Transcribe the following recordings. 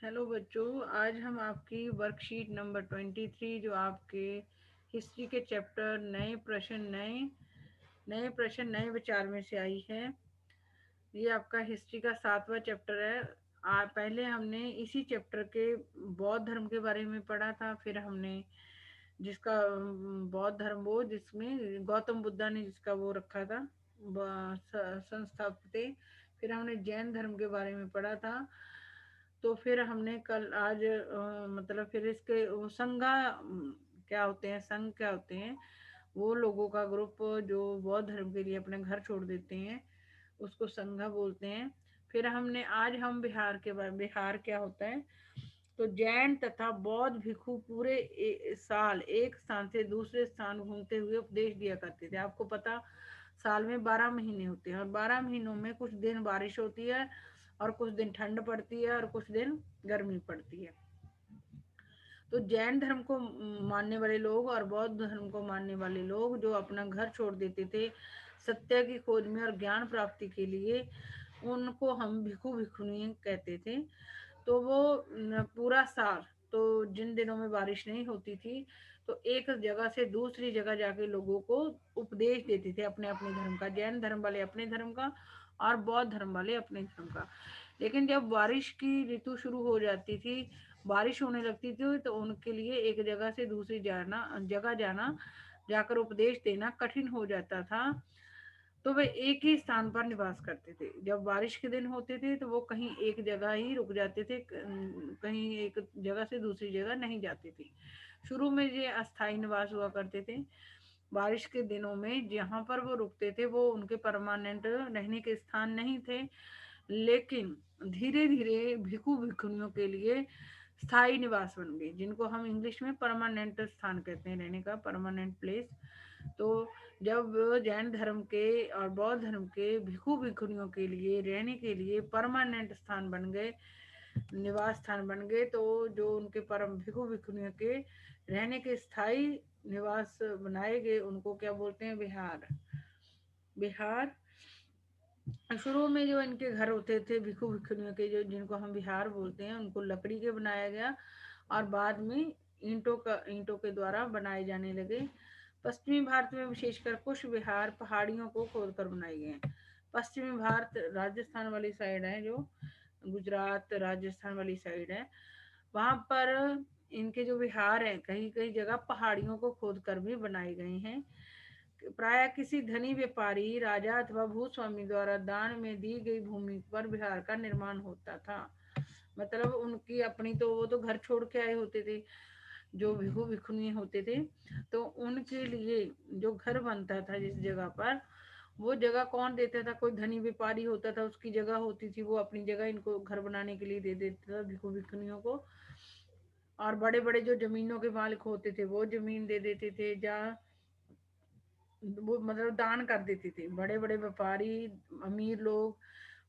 Hello बच्चों, आज हम आपकी वर्कशीट नंबर 23 जो आपके हिस्ट्री के चैप्टर नए प्रश्न नए विचार में से आई है। ये आपका हिस्ट्री का 7वां चैप्टर है। पहले हमने इसी चैप्टर के बौद्ध धर्म के बारे में पढ़ा था। फिर हमने जिसका बौद्ध धर्म वो जिसमें गौतम बुद्धा ने जिसका वो रखा था संस्थापित। फिर हमने जैन धर्म के बारे में पढ़ा था। तो फिर हमने कल आज मतलब फिर इसके वो क्या होते हैं, संघ क्या होते हैं, वो लोगों का ग्रुप जो बौद्ध धर्म के लिए अपने घर छोड़ देते हैं उसको संघा बोलते हैं। फिर हमने आज हम बिहार के बारे बिहार क्या होता है। तो जैन तथा बौद्ध भिक्षु पूरे साल एक स्थान से दूसरे स्थान घूमते हुए उपदेश दिया करते थे। आपको पता, साल में 12 महीने होते हैं और 12 महीनों में कुछ दिन बारिश होती है और कुछ दिन ठंड पड़ती है और कुछ दिन गर्मी पड़ती है। तो जैन धर्म को मानने वाले लोग और बौद्ध धर्म को मानने वाले लोग जो अपना घर छोड़ देते थे सत्य की खोज में और ज्ञान प्राप्ति के लिए, उनको हम भिक्षु भिक्षुणी कहते थे। तो वो पूरा साल, तो जिन दिनों में बारिश नहीं होती थी, तो एक जगह से दूसरी जगह जाके लोगों को उपदेश देते थे अपने अपने धर्म का। जैन धर्म वाले अपने धर्म का और बौद्ध धर्म वाले अपने धर्म का। लेकिन जब बारिश की ऋतु शुरू हो जाती थी, बारिश होने लगती थी, तो उनके लिए एक जगह से दूसरी जगह जाना, जाकर उपदेश देना कठिन हो जाता था। तो वे एक ही स्थान पर निवास करते थे। जब बारिश के दिन होते थे तो वो कहीं एक जगह ही रुक जाते थे, कहीं एक जगह से दूसरी जगह नहीं जाते थे। शुरू में ये अस्थायी निवास हुआ करते थे। बारिश के दिनों में जहाँ पर वो रुकते थे वो उनके परमानेंट रहने के स्थान नहीं थे। लेकिन धीरे धीरे भिक्षु भिक्षुणियों के लिए स्थायी निवास बन गए, जिनको हम इंग्लिश में परमानेंट स्थान कहते हैं, रहने का परमानेंट प्लेस। तो जब जैन धर्म के और बौद्ध धर्म के भिक्षु भिक्षुणियों के लिए रहने के लिए परमानेंट स्थान बन गए, निवास स्थान बन गए, तो जो उनके परम भिक्षु भिक्षुणियों के रहने के स्थायी निवास बनाए गए उनको क्या बोलते हैं? बिहार। बिहार। शुरू में जो इनके घर होते थे भिक्षु भिक्षुणियों के, जो जिनको हम बिहार बोलते हैं, उनको लकड़ी के बनाया गया और बाद में ईंटों के द्वारा बनाए जाने लगे। पश्चिमी भारत में विशेषकर कुछ विहार पहाड़ियों को खोदकर बनाए गए हैं। पश्चिमी भारत राजस्थान वाली साइड है, जो गुजरात राजस्थान वाली साइड है, वहां पर इनके जो विहार हैं कहीं कहीं जगह पहाड़ियों को खोदकर भी बनाए गए हैं। प्राय किसी धनी व्यापारी, राजा अथवा भूस्वामी द्वारा दान में दी गई भूमि पर बिहार का निर्माण होता था। मतलब उनकी अपनी, तो वो तो घर छोड़ के आए होते थे, जो भिक्षु भिक्षुणी होते थे, तो उनके लिए जो घर बनता था जिस जगह पर, वो जगह कौन देता था? कोई धनी व्यापारी होता था, उसकी जगह होती थी, वो अपनी जगह इनको घर बनाने के लिए दे देता था भिक्षु भिक्षुणियों को। और बड़े बड़े जो जमीनों के मालिक होते थे वो जमीन दे देते थे, जहाँ वो मतलब दान कर देते थे। बड़े बड़े व्यापारी, अमीर लोग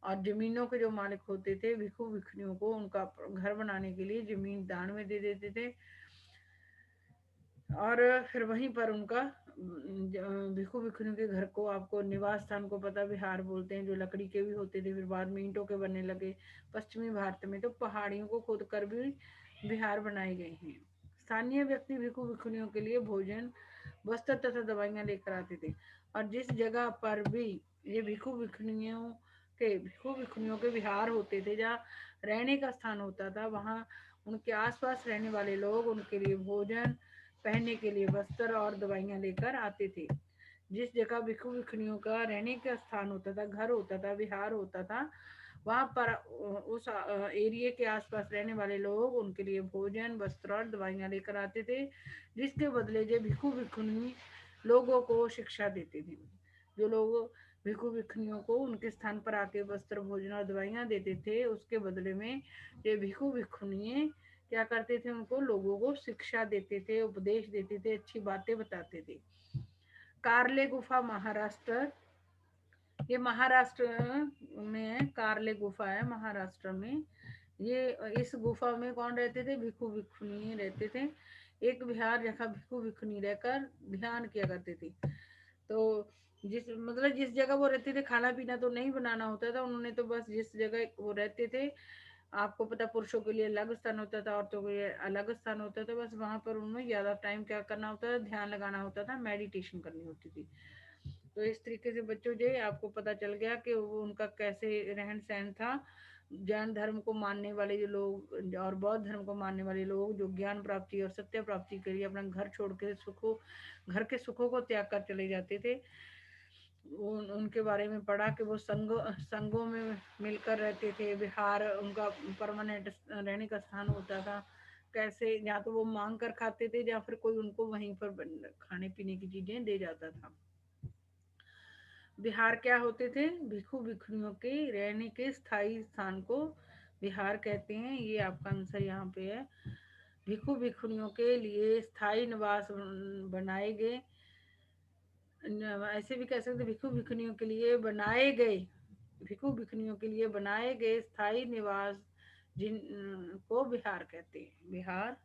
और जमीनों के जो मालिक होते थे भिक्षु भिक्षुणियों को उनका घर बनाने के लिए जमीन दान में दे देते थे। और फिर वहीं पर उनका भिक्षु भिक्षुणियों के घर को, आपको निवास स्थान को पता, विहार बोलते हैं, जो लकड़ी के भी होते थे, फिर बाद में ईंटों के बनने लगे। पश्चिमी भारत में तो पहाड़ियों को खोद कर भी विहार बनाए गए हैं। स्थानीय व्यक्ति भिक्षु भिक्षुणियों के लिए भोजन, वस्त्र तथा दवाइयाँ लेकर आते थे। और जिस जगह पर भी ये भिक्षु भिक्षुणियों के विहार होते थे, जहाँ रहने का स्थान होता था, वहाँ उनके आसपास रहने वाले लोग उनके लिए भोजन, पहनने के लिए वस्त्र और दवाइयाँ लेकर आते थे। जिस जगह भिक्षु भिक्षुणियों का रहने का स्थान होता था, घर होता था, विहार होता था, वहाँ पर उस एरिया के आसपास रहने वाले लोग उनके लिए भोजन, वस्त्र और दवाइयाँ लेकर आते थे, जिसके बदले जो भिक्षु भिक्षुणी लोगों को शिक्षा देते थे। जो लोग भिक्षु भिक्षुणियों को उनके स्थान पर आके वस्त्र, भोजन और दवाइयाँ देते थे, उसके बदले में ये भिक्षु भिक्षुणी क्या करते थे? उनको, लोगों को शिक्षा देते थे, उपदेश देते थे, अच्छी बातें बताते थे। कारले गुफा, महाराष्ट्र। ये महाराष्ट्र में है, कारले गुफा है महाराष्ट्र में। ये इस गुफा में कौन रहते थे? भिक्षु भिक्षुणी रहते थे। एक विहार जगह भिक्षु भिक्षुणी रहकर ध्यान किया करते थे। तो जिस जगह वो रहते थे, खाना पीना तो नहीं बनाना होता था, उन्होंने तो बस जिस जगह वो रहते थे आपको पता पुरुषों के लिए अलग स्थान होता था, औरतों के लिए अलग स्थान होता था। बस वहां पर उन्हें ज्यादा टाइम क्या करना होता था, ध्यान लगाना होता था, मेडिटेशन करनी होती थी। तो इस तरीके से बच्चों जो है आपको पता चल गया कि वो उनका कैसे रहन सहन था। जैन धर्म को मानने वाले जो लोग और बौद्ध धर्म को मानने वाले लोग जो ज्ञान प्राप्ति और सत्य प्राप्ति के लिए अपना घर छोड़ के सुखों, घर के सुखों को त्याग कर चले जाते थे, उनके बारे में पढ़ा कि वो संघों में मिलकर रहते थे। विहार उनका परमानेंट रहने का स्थान होता था। कैसे या तो वो मांग कर खाते थे या फिर कोई उनको वहीं पर खाने पीने की चीजें दे जाता था। विहार क्या होते थे? भिक्षु भिक्षुणियों के रहने के स्थायी स्थान को विहार कहते हैं। ये आपका आंसर यहाँ पे है। भिक्षु भिक्षुणियों के लिए स्थायी निवास बनाए गए, ऐसे भी कह सकते भिक्षु भिक्षुणियों के लिए बनाए गए, भिक्षु भिक्षुणियों के लिए बनाए गए स्थायी निवास जिन को विहार कहते हैं। विहार,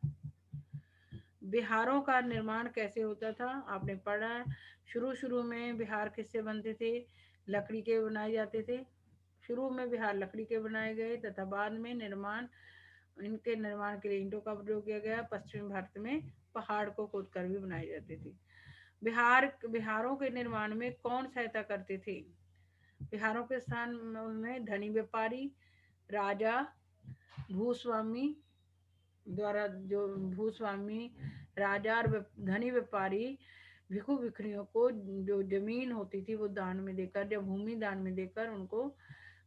विहारों का निर्माण कैसे होता था आपने पढ़ा है। शुरू शुरू में विहार किससे बनते थे? लकड़ी के बनाए जाते थे। शुरू में विहार लकड़ी के बनाए गए तथा बाद में इनके निर्माण के लिए ईंटों का प्रयोग किया गया। पश्चिमी भारत में पहाड़ को खोदकर भी बनाए जाते थे। विहारों के निर्माण में कौन सहायता करते थे? विहारों के स्थान में धनी व्यापारी, राजा, भूस्वामी द्वारा, जो भूस्वामी, राजा और धनी व्यापारी भिक्षु भिक्षुणियों को जो जमीन होती थी वो दान में देकर, जब भूमि दान में देकर उनको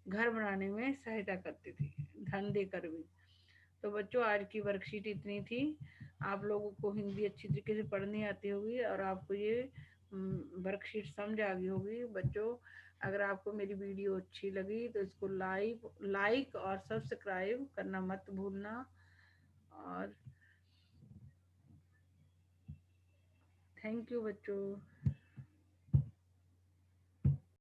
घर बनाने में सहायता करते थे, धन देकर भी। तो बच्चों आज की वर्कशीट इतनी थी। आप लोगों को हिंदी अच्छी तरीके से पढ़नी आती होगी और आपको ये वर्कशीट समझ आ गई होगी। बच्चों अगर आपको मेरी वीडियो अच्छी लगी तो इसको लाइक और सब्सक्राइब करना मत भूलना। और थैंक यू बच्चों।